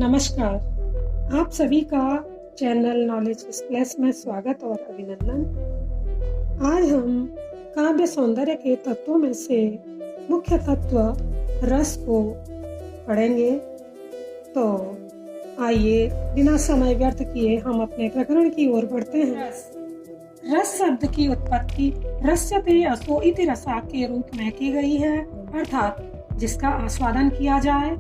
नमस्कार, आप सभी का चैनल नॉलेज एक्सप्रेस में स्वागत और अभिनंदन। आज हम काव्य सौंदर्य के तत्वों में से मुख्य तत्व रस को पढ़ेंगे। तो आइए बिना समय व्यर्थ किए हम अपने प्रकरण की ओर बढ़ते हैं। रस शब्द की उत्पत्ति रस्यते असो इति रसा के रूप में की गई है, अर्थात जिसका आस्वादन किया जाए,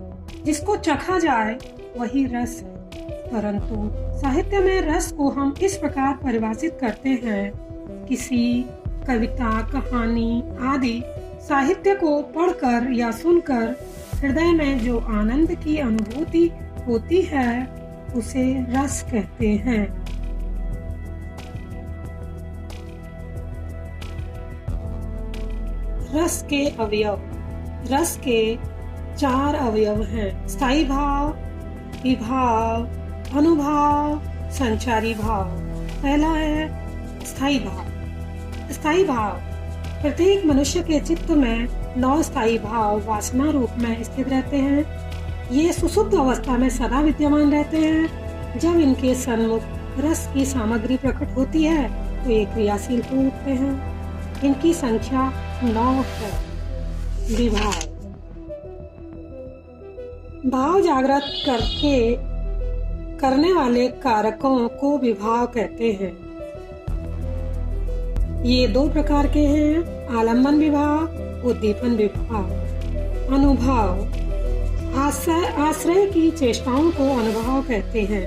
जिसको चखा जाए वही रस है। परंतु साहित्य में रस को हम इस प्रकार परिभाषित करते हैं, किसी कविता, कहानी आदि साहित्य को पढ़कर या सुनकर हृदय में जो आनंद की अनुभूति होती है उसे रस कहते हैं। रस के अवयव। रस के 4 अवयव हैं: स्थायी भाव, विभाव, अनुभाव, संचारी भाव। पहला है स्थायी भाव। स्थायी भाव प्रत्येक मनुष्य के चित्त में 9 स्थायी भाव वासना रूप में स्थित रहते हैं। ये सुसुप्त अवस्था में सदा विद्यमान रहते हैं। जब इनके सन्मुख रस की सामग्री प्रकट होती है तो ये क्रियाशील हो उठते हैं। इनकी संख्या 9 है। विभाव भाव जागृत करने वाले कारकों को विभाव कहते हैं। ये 2 प्रकार के हैं: आलम्बन विभाव, उद्दीपन विभाव। अनुभाव आश्रय की चेष्टाओं को अनुभाव कहते हैं।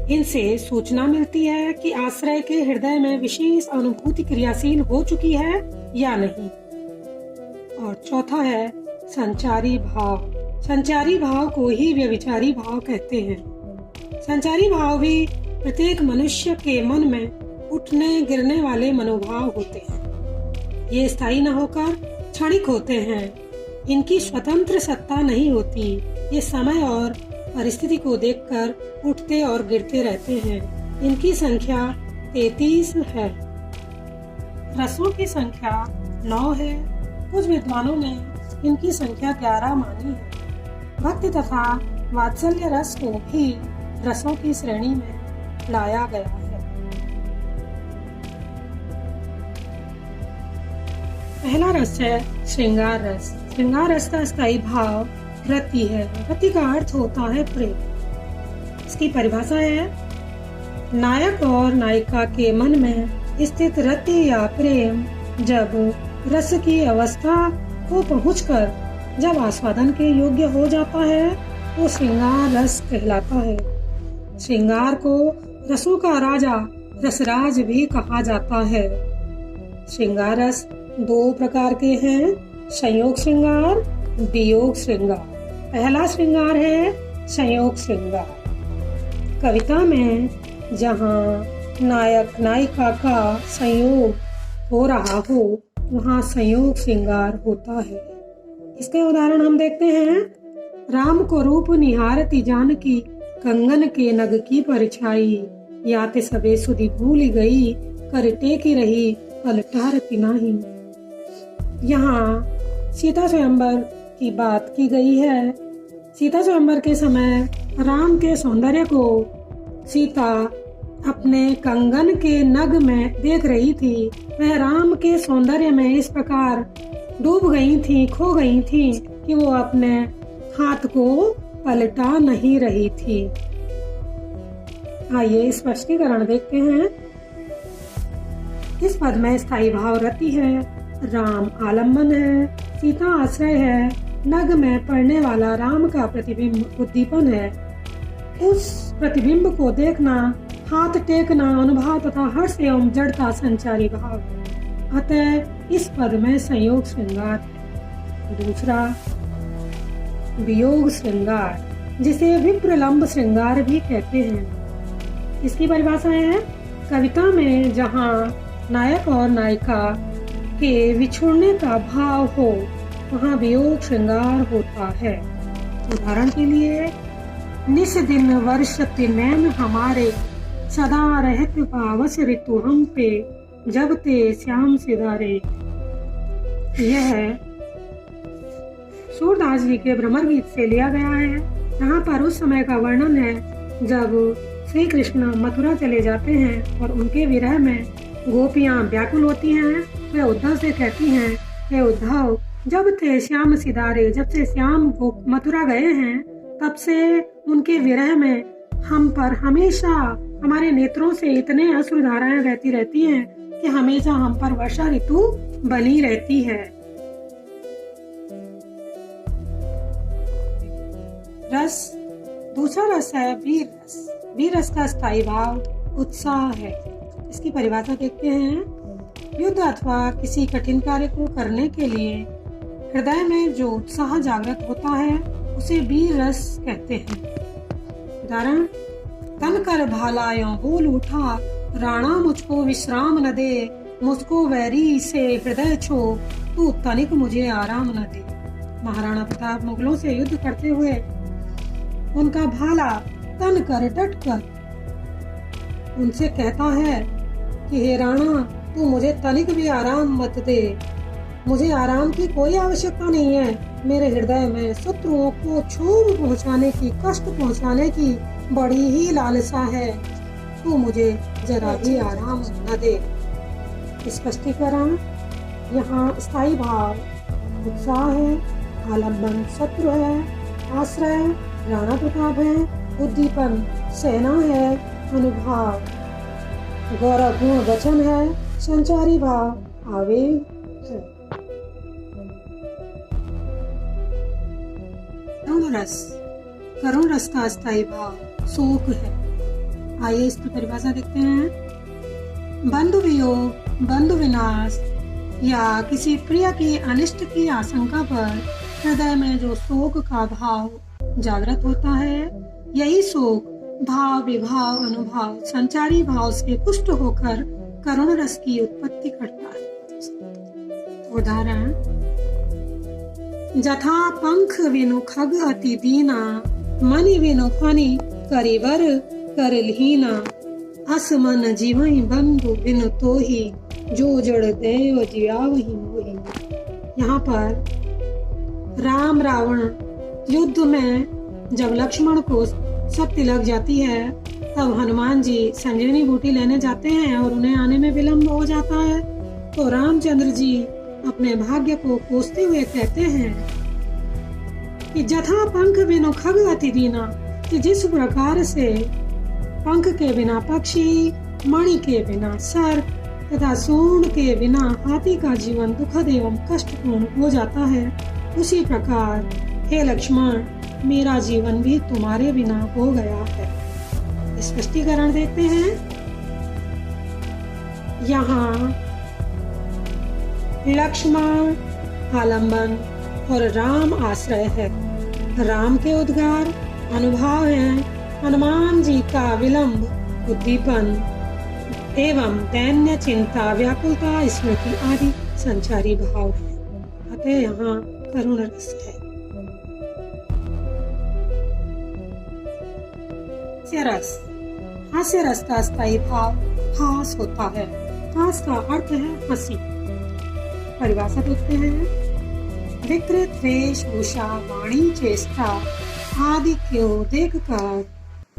इनसे सूचना मिलती है कि आश्रय के हृदय में विशेष अनुभूति क्रियाशील हो चुकी है या नहीं। और चौथा है संचारी भाव। संचारी भाव को ही व्यभिचारी भाव कहते हैं। संचारी भाव भी प्रत्येक मनुष्य के मन में उठने गिरने वाले मनोभाव होते हैं। ये स्थायी न होकर क्षणिक होते हैं। इनकी स्वतंत्र सत्ता नहीं होती। ये समय और परिस्थिति को देखकर उठते और गिरते रहते हैं। इनकी संख्या 33 है। रसों की संख्या 9 है। कुछ विद्वानों ने इनकी संख्या 11 मानी है। भक्ति तथा वात्सल्य रस को भी रसों की श्रेणी में लाया गया है। पहला रस है श्रृंगार रस। श्रृंगार रस का स्थायी भाव रति है। रति का अर्थ होता है प्रेम। इसकी परिभाषा है: नायक और नायिका के मन में स्थित रति या प्रेम जब रस की अवस्था को पहुंचकर जब आस्वादन के योग्य हो जाता है तो श्रृंगार रस कहलाता है। श्रृंगार को रसों का राजा रसराज भी कहा जाता है। श्रृंगार रस 2 प्रकार के हैं: संयोग श्रृंगार, वियोग श्रृंगार। पहला श्रृंगार है संयोग श्रृंगार। कविता में जहाँ नायक नायिका का संयोग हो रहा हो वहाँ संयोग श्रृंगार होता है। इसके उदाहरण हम देखते हैं: राम को रूप निहारती जानकी, कंगन के नग की परछाई, याते सबे सुधि भूल गई, कर टेकी रही पलटारती नाही। यहाँ सीता स्वयंवर की बात की गई है। सीता स्वयंवर के समय राम के सौंदर्य को सीता अपने कंगन के नग में देख रही थी। वह राम के सौंदर्य में इस प्रकार डूब गई थी, खो गई थी कि वो अपने हाथ को पलटा नहीं रही थी। आइए स्पष्टीकरण देखते हैं। इस पद में स्थायी भाव रति है, राम आलम्बन है, सीता आश्रय है, नग में पड़ने वाला राम का प्रतिबिंब उद्दीपन है। उस प्रतिबिंब को देखना, हाथ टेकना अनुभाव तथा हर्ष एवं जड़ता संचारी भाव है। अतः इस पद में संयोग श्रृंगार है। दूसरा वियोग श्रृंगार, जिसे विप्रलंब श्रृंगार भी कहते हैं। इसकी परिभाषा है: कविता में जहाँ नायक और नायिका के बिछुड़ने का भाव हो वहाँ वियोग श्रृंगार होता है। उदाहरण के लिए: निस दिन वर्षति नैन हमारे, सदा रहत पावस ऋतु हम पे, जब ते श्याम सिधारे। यह सूरदास जी के भ्रमर गीत से लिया गया है। यहाँ पर उस समय का वर्णन है जब श्री कृष्ण मथुरा चले जाते हैं और उनके विरह में गोपियां व्याकुल होती हैं। वे उद्धव से कहती हैं, हे उद्धव, जब से श्याम मथुरा गए हैं तब से उनके विरह में हम पर हमेशा हमारे नेत्रों से इतने अश्रुधाराएं बहती रहती हैं कि हमेशा हम पर वर्षा ऋतु बनी रहती है। रस, दूसरा रस है वीर रस। वीर रस का स्थायी भाव उत्साह है। इसकी परिभाषा देखते हैं। युद्ध अथवा किसी कठिन कार्य को करने के लिए हृदय में जो उत्साह जागृत होता है उसे वीर रस कहते हैं। उदाहरण, तन कर भाला यों बोल उठा, राणा मुझको विश्राम न दे, मुझको वैरी से हृदय छो, तू तनिक मुझे आराम न दे। महाराणा प्रताप मुगलों से युद्ध करते हुए उनका भाला तन कर डट कर उनसे कहता है कि हे राणा, तू मुझे तनिक भी आराम मत दे, मुझे आराम की कोई आवश्यकता नहीं है। मेरे हृदय में शत्रुओं को क्षोभ पहुंचाने की, कष्ट पहुंचाने की बड़ी ही लालसा है, तू मुझे जरा भी आराम न दे। स्पष्टीकरण, यहाँ स्थायी भाव उत्साह है, आलम्बन शत्रु है, आश्रय राणा प्रताप है, उद्दीपन सेना है, अनुभाव गौरवपूर्ण वचन है, संचारी भाव आवेग है। करुण रस, करुण रस का स्थायी भाव शोक है। आइए इसकी परिभाषा देखते हैं। बंधु वियोग, बंधु विनाश या किसी प्रिय की अनिष्ट की आशंका पर हृदय में जो शोक का भाव जागृत होता है, यही शोक भाव विभाव अनुभाव संचारी भाव से पुष्ट होकर करुण रस की उत्पत्ति करता है। उदाहरण, जथा पंख विनु खग अति दीना, मनि विनु फनि करिवर करलहीना, अस मन जीवहि बंधु बिनु तोहि, जो जड़ देव जियावहि मोहि। यहाँ पर राम रावण युद्ध में जब लक्ष्मण को शक्ति लग जाती है तब हनुमान जी संजीवनी बूटी लेने जाते हैं और उन्हें आने में विलम्ब हो जाता है, तो रामचंद्र जी अपने भाग्य को कोसते हुए कहते हैं कि जथा पंख बिनु खग अति दीना, कि जिस प्रकार से पंख के बिना पक्षी, मणि के बिना सर्प तथा सूंड के बिना हाथी का जीवन दुखद एवं कष्टपूर्ण हो जाता है, उसी प्रकार हे लक्ष्मण, मेरा जीवन भी तुम्हारे बिना हो गया है। स्पष्टीकरण देते हैं। यहाँ लक्ष्मण आलंबन और राम आश्रय है। राम के उद्गार अनुभाव है, हनुमान जी का विलंब उद्दीपन एवं दैन्य चिंता व्याकुलता स्मृति आदि संचारी भाव है। अतः यहाँ करुण रस है। हास्य रस, हास्य रस का स्थायी भाव हास होता है। हास का अर्थ है हंसी। परिभाषा देखते हैं। विकृत वेशभूषा, वाणी, चेष्टा आदि को देखकर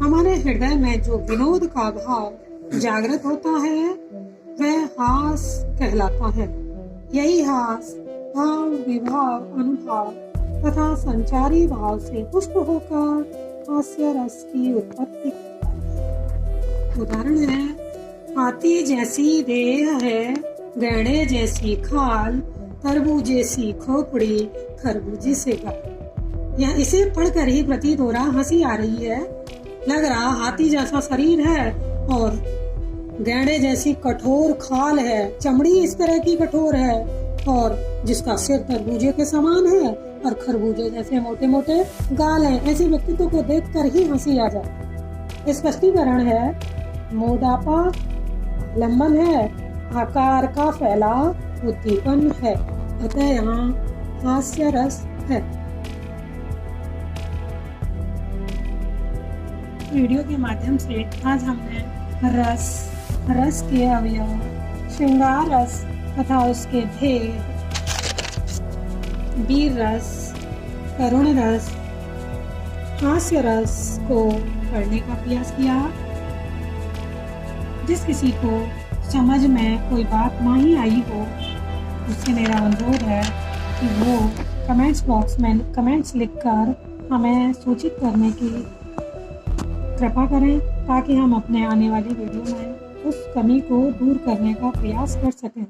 हमारे हृदय में जो विनोद का भाव जागृत होता है वह हास कहलाता है। यही हास भाव विभाव अनुभाव तथा संचारी भाव से पुष्ट होकर हास्य रस की उत्पत्ति करता है। उदाहरण है, हाथी जैसी देह है, गैंडे जैसी खाल, तरबूज जैसी खोपड़ी, खरबूजे से गाल। यह इसे पढ़कर ही प्रतीत हो रहा हंसी आ रही है। लग रहा हाथी जैसा शरीर है और गैंडे जैसी कठोर खाल है, चमड़ी इस तरह की कठोर है और जिसका सिर तरबूजे के समान है और खरबूजे जैसे मोटे मोटे गाल हैं। ऐसे व्यक्तित्व को देखकर ही हंसी आ जाए। स्पष्टीकरण है, मोटापा लंबन है, आकार का फैलाव उद्दीपन है। अतः यहाँ हास्य रस है। वीडियो के माध्यम से आज हमने रस के अवयव, श्रृंगार रस तथा उसके भेद, वीर रस, करुण रस, हास्य रस को पढ़ने का प्रयास किया। जिस किसी को समझ में कोई बात नहीं आई हो, उससे मेरा अनुरोध है कि वो कमेंट्स बॉक्स में कमेंट्स लिखकर हमें सूचित करने की कृपा करें, ताकि हम अपने आने वाली वीडियो में उस कमी को दूर करने का प्रयास कर सकें।